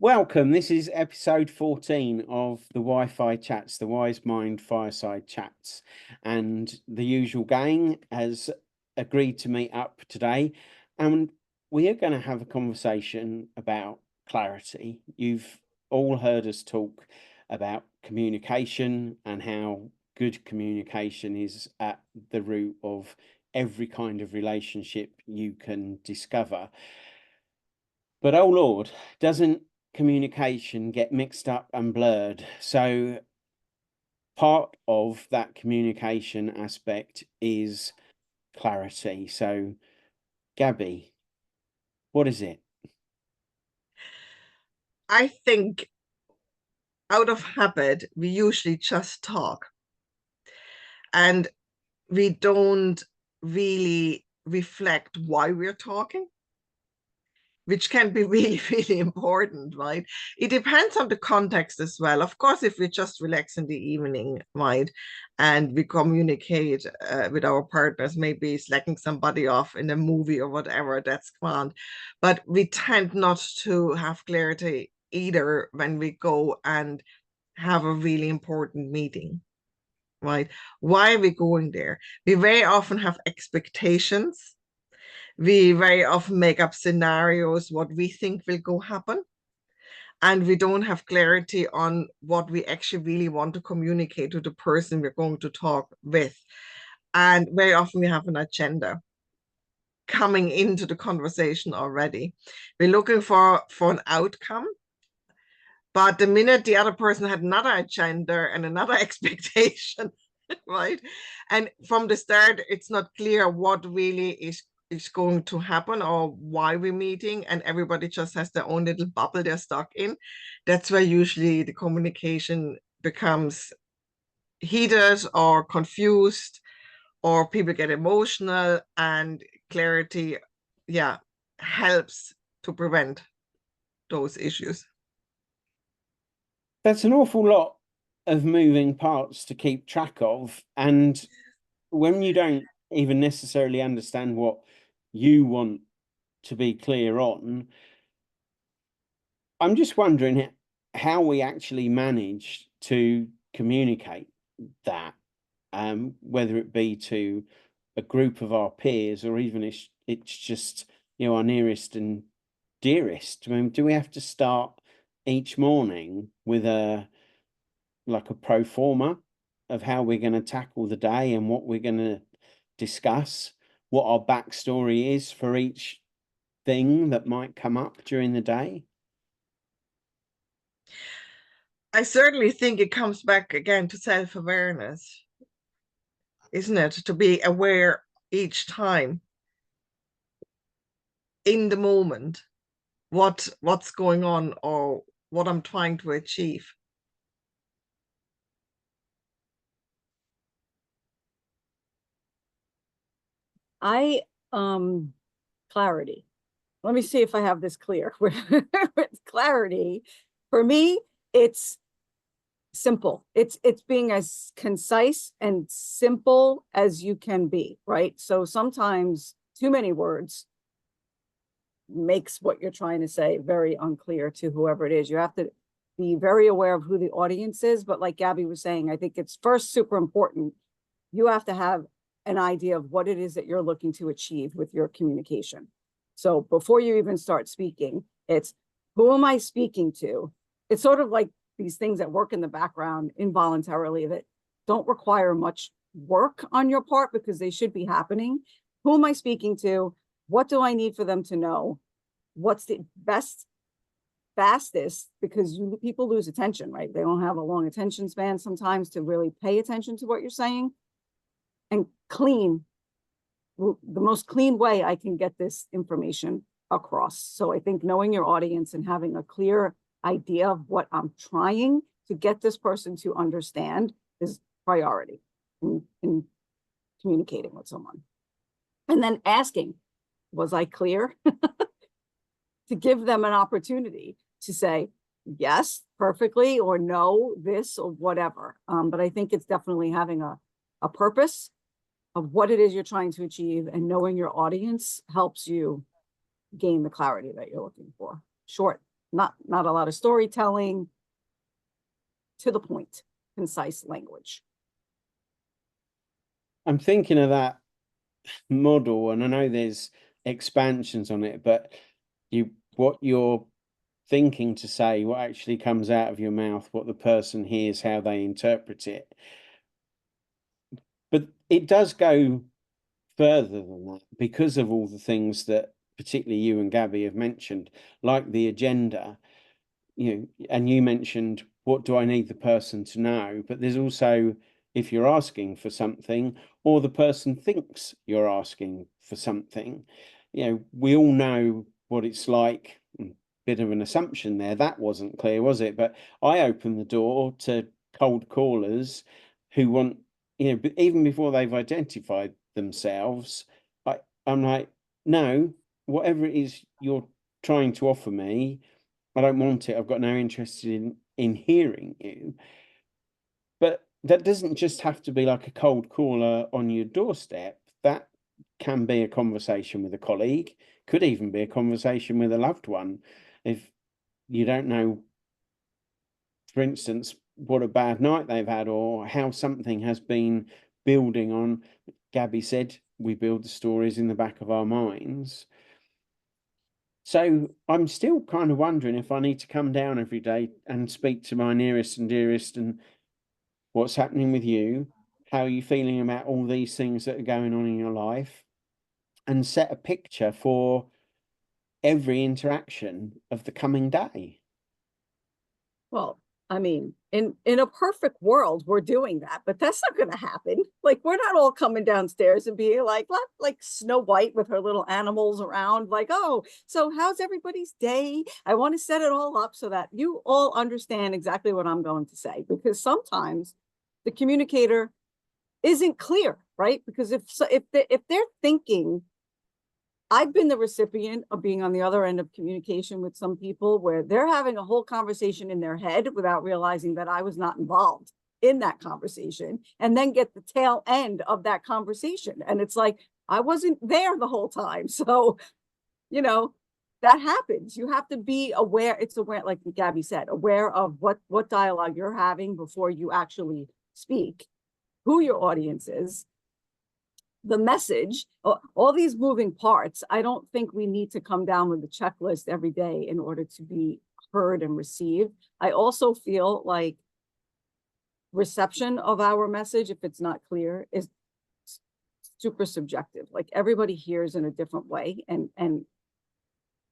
Welcome. This is episode 14 of the Wi-Fi Chats, the Wise-Mind Fireside Chats. And the usual gang has agreed to meet up today. And we are going to have a conversation about clarity. You've all heard us talk about communication and how good communication is at the root of every kind of relationship you can discover. But oh Lord, doesn't communication get mixed up and blurred? So part of that communication aspect is clarity. So Gabby, what is it? I think out of habit, we usually just talk and we don't really reflect why we're talking, which can be really, really important, right? It depends on the context as well. Of course, if we just relax in the evening, right, and we communicate with our partners, maybe slacking somebody off in a movie or whatever, that's grand. But we tend not to have clarity either when we go and have a really important meeting, right? Why are we going there? We very often have expectations. We very often make up scenarios, what we think will go happen. And we don't have clarity on what we actually really want to communicate to the person we're going to talk with. And very often we have an agenda coming into the conversation already. We're looking for an outcome. But the minute the other person had another agenda and another expectation, right? And from the start, it's not clear what really is going to happen or why we're meeting, and everybody just has their own little bubble they're stuck in. That's where usually the communication becomes heated or confused, or people get emotional, and clarity, yeah, helps to prevent those issues. That's an awful lot of moving parts to keep track of. And when you don't even necessarily understand what you want to be clear on, I'm just wondering how we actually manage to communicate that, whether it be to a group of our peers or even if it's just, our nearest and dearest. I mean, do we have to start each morning with a pro forma of how we're going to tackle the day and what we're going to discuss, what our backstory is for each thing that might come up during the day? I certainly think it comes back again to self-awareness, isn't it? To be aware each time in the moment what's going on or what I'm trying to achieve. Clarity. Let me see if I have this clear. With clarity, for me, it's simple. It's being as concise and simple as you can be, right? So sometimes too many words makes what you're trying to say very unclear to whoever it is. You have to be very aware of who the audience is. But like Gabby was saying, I think it's first super important. You have to have an idea of what it is that you're looking to achieve with your communication. So before you even start speaking, it's who am I speaking to? It's sort of like these things that work in the background involuntarily that don't require much work on your part because they should be happening. Who am I speaking to? What do I need for them to know? What's the fastest, because people lose attention, right? They don't have a long attention span sometimes to really pay attention to what you're saying. And clean, the most clean way I can get this information across. So I think knowing your audience and having a clear idea of what I'm trying to get this person to understand is priority in communicating with someone. And then asking, was I clear? To give them an opportunity to say yes, perfectly, or no, this, or whatever. But I think it's definitely having a purpose of what it is you're trying to achieve, and knowing your audience helps you gain the clarity that you're looking for. Short, not a lot of storytelling, to the point, concise language. I'm thinking of that model, and I know there's expansions on it, but what you're thinking to say, what actually comes out of your mouth, what the person hears, how they interpret it. But it does go further than that, because of all the things that particularly you and Gabby have mentioned, like the agenda, and you mentioned, what do I need the person to know? But there's also, if you're asking for something, or the person thinks you're asking for something, we all know what it's like. Bit of an assumption there. That wasn't clear, was it? But I open the door to cold callers who want, even before they've identified themselves, I'm like, no, whatever it is you're trying to offer me, I don't want it. I've got no interest in hearing you. But that doesn't just have to be like a cold caller on your doorstep. That can be a conversation with a colleague, could even be a conversation with a loved one. If you don't know, for instance, what a bad night they've had, or how something has been building on. Gabby said we build the stories in the back of our minds. So I'm still kind of wondering if I need to come down every day and speak to my nearest and dearest, and what's happening with you, how are you feeling about all these things that are going on in your life, and set a picture for every interaction of the coming day. Well, I mean, in a perfect world, we're doing that, but that's not going to happen. Like, we're not all coming downstairs and being like Snow White with her little animals around, like, oh, so how's everybody's day? I want to set it all up so that you all understand exactly what I'm going to say, because sometimes the communicator isn't clear, right? Because if they're thinking, I've been the recipient of being on the other end of communication with some people where they're having a whole conversation in their head without realizing that I was not involved in that conversation, and then get the tail end of that conversation. And it's like, I wasn't there the whole time. So, that happens. You have to be aware. It's aware, like Gabby said, aware of what dialogue you're having before you actually speak, who your audience is, the message, all these moving parts. I don't think we need to come down with a checklist every day in order to be heard and received. I also feel like reception of our message, if it's not clear, is super subjective. Like, everybody hears in a different way, and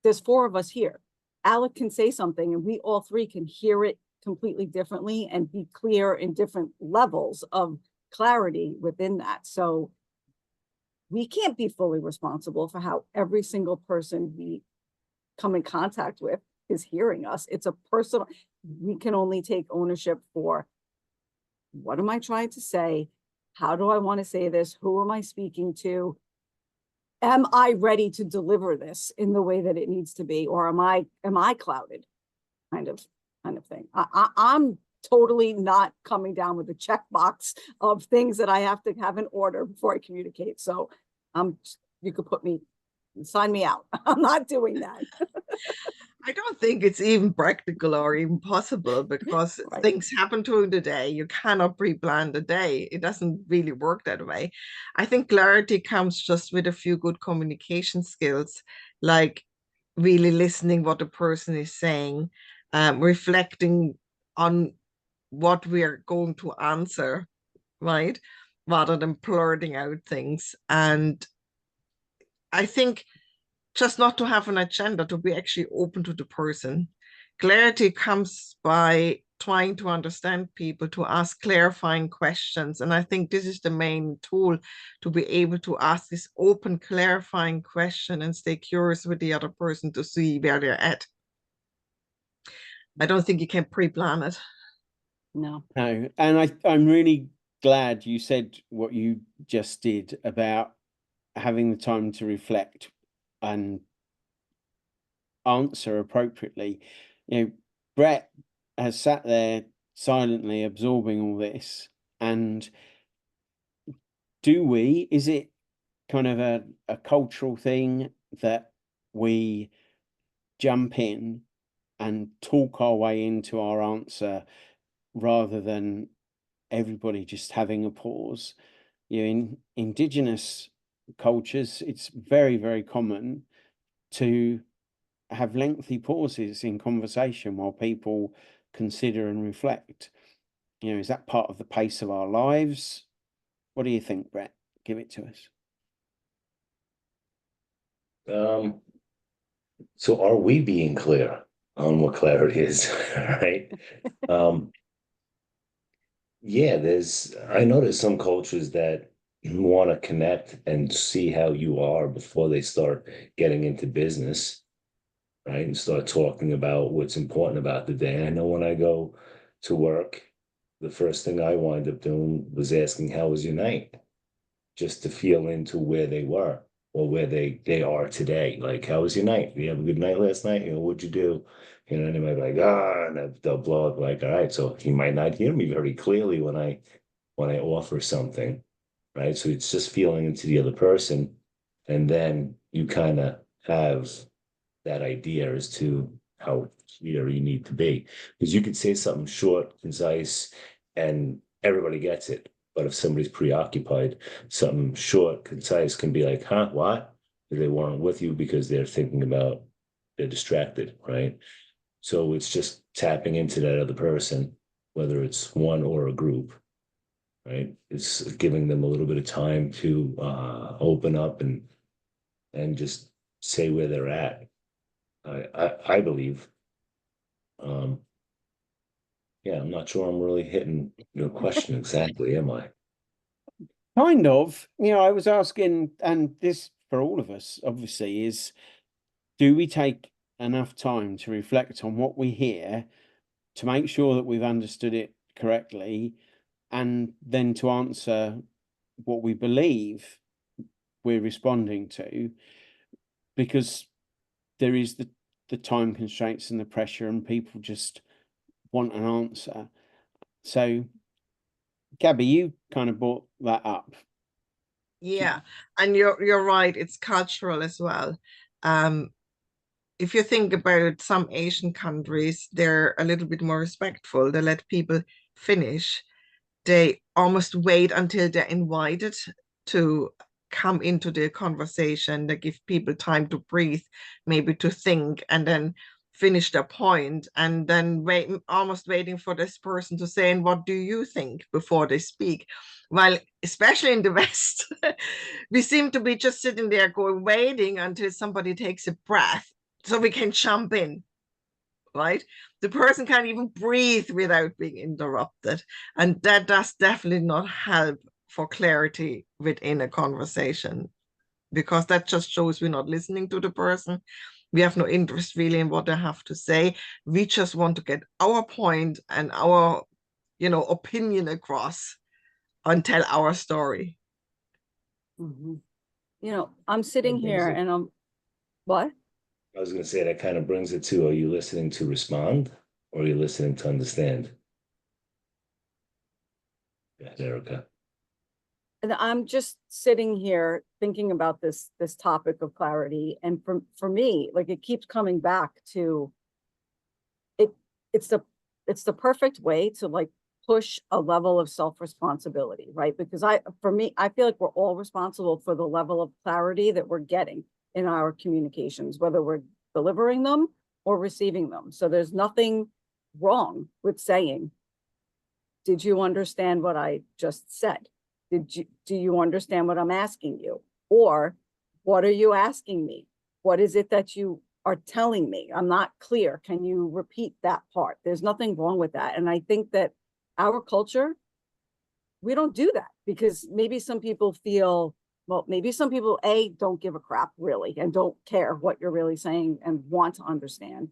there's 4 of us here. Alec can say something and we all 3 can hear it completely differently and be clear in different levels of clarity within that. So we can't be fully responsible for how every single person we come in contact with is hearing us. It's a personal, we can only take ownership for, what am I trying to say? How do I want to say this? Who am I speaking to? Am I ready to deliver this in the way that it needs to be? Or am I clouded? Kind of thing. I'm totally not coming down with a checkbox of things that I have to have in order before I communicate. So you could sign me out. I'm not doing that. I don't think it's even practical or even possible, because Right. things happen during the day. You cannot pre-plan the day. It doesn't really work that way. I think clarity comes just with a few good communication skills, like really listening what the person is saying, reflecting on what we are going to answer, right? Rather than blurting out things. And I think just not to have an agenda, to be actually open to the person. Clarity comes by trying to understand people, to ask clarifying questions. And I think this is the main tool, to be able to ask this open, clarifying question and stay curious with the other person to see where they're at. I don't think you can pre-plan it. No. No, and I'm really glad you said what you just did about having the time to reflect and answer appropriately. Brett has sat there silently absorbing all this, and is it kind of a cultural thing that we jump in and talk our way into our answer rather than everybody just having a pause. You know, in indigenous cultures, it's very, very common to have lengthy pauses in conversation while people consider and reflect. You know, is that part of the pace of our lives? What do you think, Brett? Give it to us. So are we being clear on what clarity is, right? Yeah, I know there's some cultures that want to connect and see how you are before they start getting into business, right? And start talking about what's important about the day. I know when I go to work, the first thing I wind up doing was asking, how was your night? Just to feel into where they were or where they are today. Like, how was your night? Did you have a good night last night? You know, what'd you do? You know, and they might be like, and they'll blow up like, all right. So he might not hear me very clearly when I offer something, right? So it's just feeling into the other person, and then you kind of have that idea as to how clear you need to be. Because you could say something short, concise, and everybody gets it. But if somebody's preoccupied, something short, concise can be like, huh, what? They weren't with you because they're thinking about, they're distracted, right? So it's just tapping into that other person, whether it's one or a group, right? It's giving them a little bit of time to open up and just say where they're at. I believe. Yeah, I'm not sure I'm really hitting your question exactly, am I? Kind of. You know, I was asking, and this for all of us, obviously, is do we take enough time to reflect on what we hear to make sure that we've understood it correctly, and then to answer what we believe we're responding to, because there is the time constraints and the pressure, and people just want an answer. So, Gabby, you kind of brought that up. Yeah, and you're right, it's cultural as well. If you think about some Asian countries, they're a little bit more respectful. They let people finish. They almost wait until they're invited to come into the conversation. They give people time to breathe, maybe to think, and then finish their point, and then almost waiting for this person to say, and what do you think, before they speak. While especially in the West, we seem to be just sitting there going, waiting until somebody takes a breath so we can jump in, right? The person can't even breathe without being interrupted. And that does definitely not help for clarity within a conversation, because that just shows we're not listening to the person. We have no interest really in what they have to say. We just want to get our point and our, opinion across and tell our story. Mm-hmm. I'm sitting here and I'm, what? I was going to say that kind of brings it to, are you listening to respond or are you listening to understand? Yeah, Erika. And I'm just sitting here thinking about this topic of clarity. And for me, like, it keeps coming back to it. It's the perfect way to, like, push a level of self-responsibility, right? Because for me, I feel like we're all responsible for the level of clarity that we're getting in our communications, whether we're delivering them or receiving them. So there's nothing wrong with saying, did you understand what I just said? Do you understand what I'm asking you? Or what are you asking me? What is it that you are telling me? I'm not clear. Can you repeat that part? There's nothing wrong with that. And I think that our culture, we don't do that, because maybe some people feel, well, maybe some people, don't give a crap really, and don't care what you're really saying and want to understand.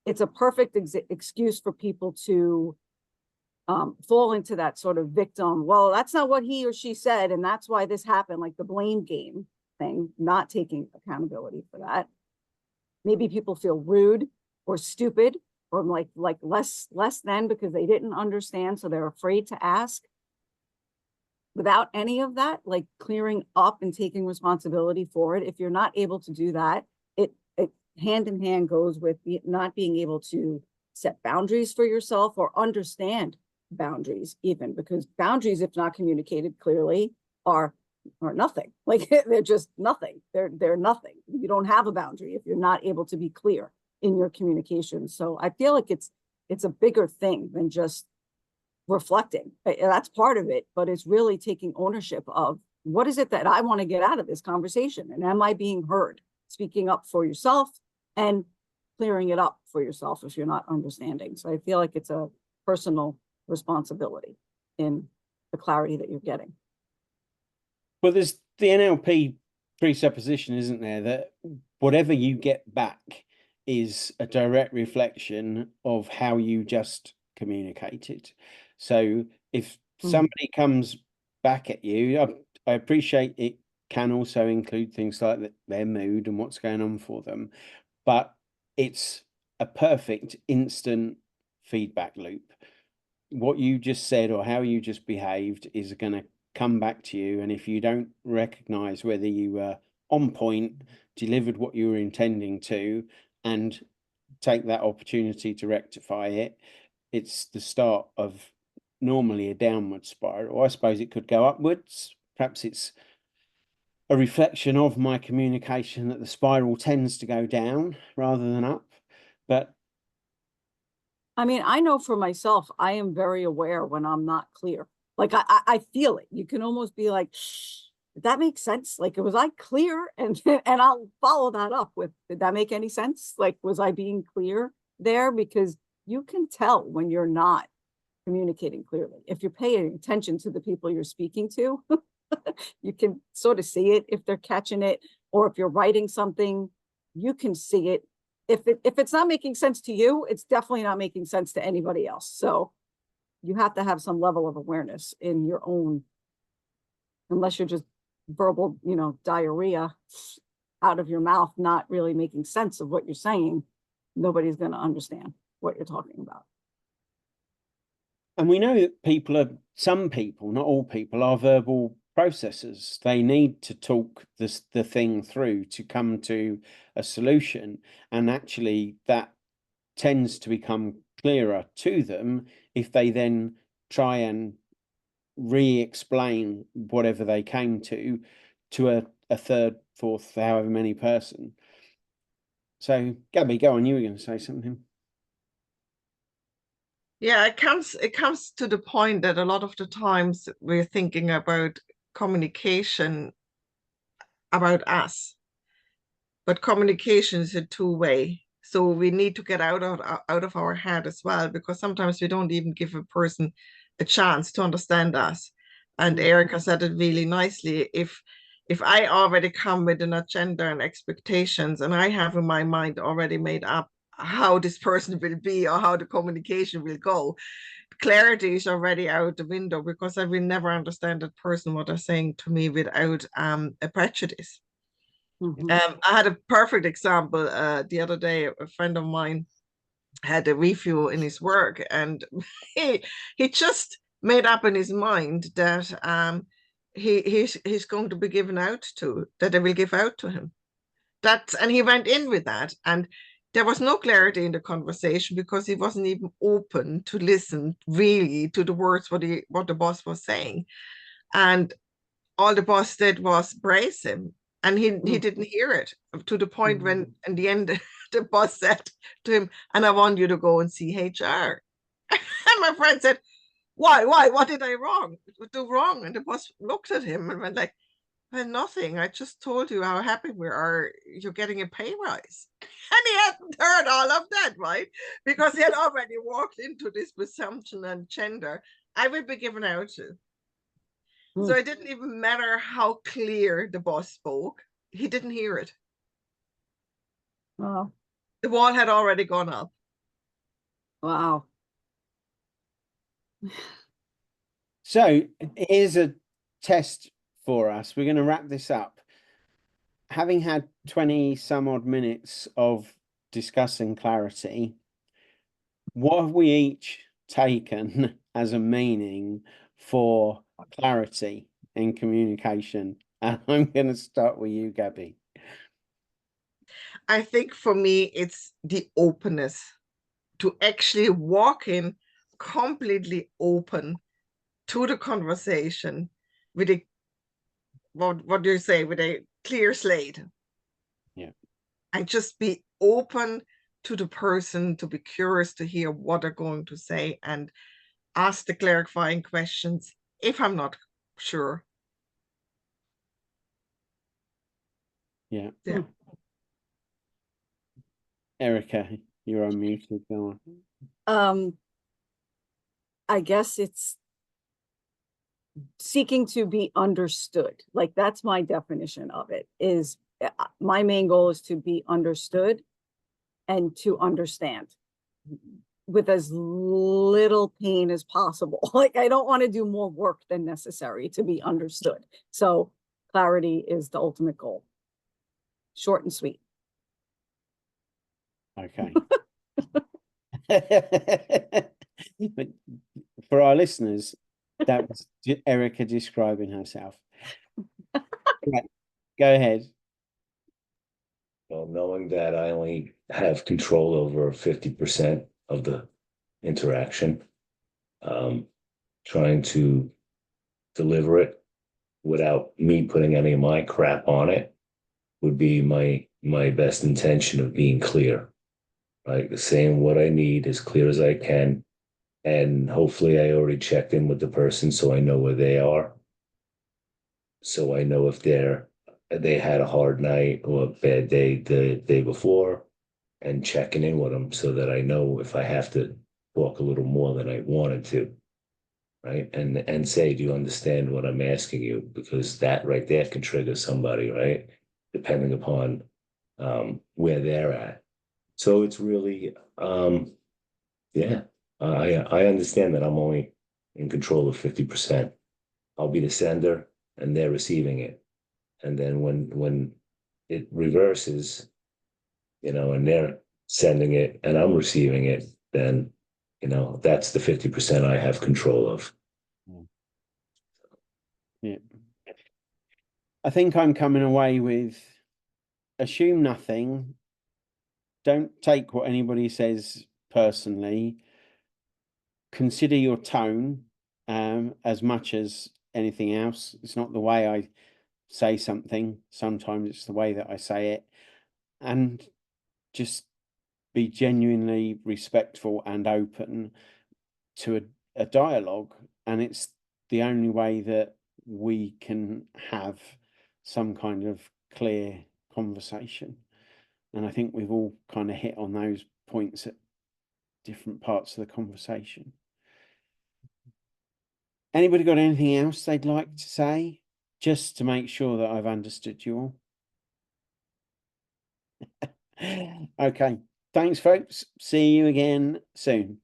It's a perfect excuse for people to fall into that sort of victim. Well, that's not what he or she said, and that's why this happened, like the blame game thing, not taking accountability for that. Maybe people feel rude or stupid or like less than, because they didn't understand, so they're afraid to ask. Without any of that, like clearing up and taking responsibility for it, if you're not able to do that, it hand in hand goes with not being able to set boundaries for yourself or understand boundaries, even because boundaries, if not communicated clearly, are nothing. Like they're just nothing. They're nothing. You don't have a boundary if you're not able to be clear in your communication. So I feel like it's a bigger thing than just reflecting. That's part of it, but it's really taking ownership of what is it that I want to get out of this conversation, and am I being heard? Speaking up for yourself and clearing it up for yourself if you're not understanding. So I feel like it's a personal responsibility in the clarity that you're getting. Well, there's the NLP presupposition, isn't there, that whatever you get back is a direct reflection of how you just communicated. So if somebody comes back at you, I appreciate it can also include things like their mood and what's going on for them, but it's a perfect instant feedback loop. What you just said or how you just behaved is going to come back to you, and if you don't recognize whether you were on point, delivered what you were intending to, and take that opportunity to rectify it, it's the start of normally a downward spiral. I suppose it could go upwards. Perhaps it's a reflection of my communication that the spiral tends to go down rather than up. But I mean, I know for myself, I am very aware when I'm not clear. Like I feel it. You can almost be like, did that make sense? Like, was I clear? And I'll follow that up with, did that make any sense? Like, was I being clear there? Because you can tell when you're not communicating clearly. If you're paying attention to the people you're speaking to, you can sort of see it if they're catching it, or if you're writing something, you can see it. If it's not making sense to you, it's definitely not making sense to anybody else. So you have to have some level of awareness in your own, unless you're just verbal, diarrhea out of your mouth, not really making sense of what you're saying. Nobody's going to understand what you're talking about. And we know that some people, not all people, are verbal processors. They need to talk the thing through to come to a solution. And actually that tends to become clearer to them if they then try and re-explain whatever they came to a third, fourth, however many person. So Gabby, go on, you were going to say something. Yeah, it comes to the point that a lot of the times we're thinking about communication about us, but communication is a two-way. So we need to get out of our head as well, because sometimes we don't even give a person a chance to understand us. And Erika said it really nicely. If I already come with an agenda and expectations, and I have in my mind already made up how this person will be or how the communication will go, clarity is already out the window, because I will never understand that person what they're saying to me without a prejudice. I had a perfect example the other day. A friend of mine had a review in his work, and he just made up in his mind that he's going to be given out to, that they will give out to him. And he went in with that, and there was no clarity in the conversation because he wasn't even open to listen really to the words what the boss was saying. And all the boss did was praise him, and he didn't hear it, to the point when in the end the boss said to him, and I want you to go and see HR. And my friend said, why, what did I do wrong? And the boss looked at him and went like, well, nothing, I just told you how happy we are you're getting a pay rise. And he hadn't heard all of that, right? Because he had already walked into this presumption and gender, I will be given out to. So it didn't even matter how clear the boss spoke. He didn't hear it. Wow. The wall had already gone up. Wow. So here's a test for us. We're going to wrap this up. Having had 20 some odd minutes of discussing clarity, what have we each taken as a meaning for clarity in communication? And I'm going to start with you, Gabby. I think for me, it's the openness to actually walk in completely open to the conversation with a, what do you say, with a clear slate. Yeah. And just be open to the person, to be curious to hear what they're going to say and ask the clarifying questions if I'm not sure. Yeah. Yeah. Erika, you're unmuted. Go on. I guess it's seeking to be understood. Like, that's my definition of it, is my main goal is to be understood and to understand with as little pain as possible. Like, I don't want to do more work than necessary to be understood. So clarity is the ultimate goal. Short and sweet. Okay. But for our listeners, that was Erika describing herself. Right, go ahead. Well, knowing that I only have control over 50% of the interaction, trying to deliver it without me putting any of my crap on it would be my best intention of being clear, right? Saying what I need as clear as I can. And hopefully I already checked in with the person so I know where they are. So I know if they had a hard night or a bad day the day before, and checking in with them so that I know if I have to talk a little more than I wanted to, right? And say, do you understand what I'm asking you? Because that right there can trigger somebody, right? Depending upon where they're at. So it's really, yeah, I understand that I'm only in control of 50%. I'll be the sender and they're receiving it. And then when it reverses, and they're sending it and I'm receiving it, then, that's the 50% I have control of. Yeah. I think I'm coming away with assume nothing. Don't take what anybody says personally. Consider your tone as much as anything else. It's not the way I say something. Sometimes it's the way that I say it. And just be genuinely respectful and open to a dialogue. And it's the only way that we can have some kind of clear conversation. And I think we've all kind of hit on those points at different parts of the conversation. Anybody got anything else they'd like to say, just to make sure that I've understood you all? Okay. Thanks, folks. See you again soon.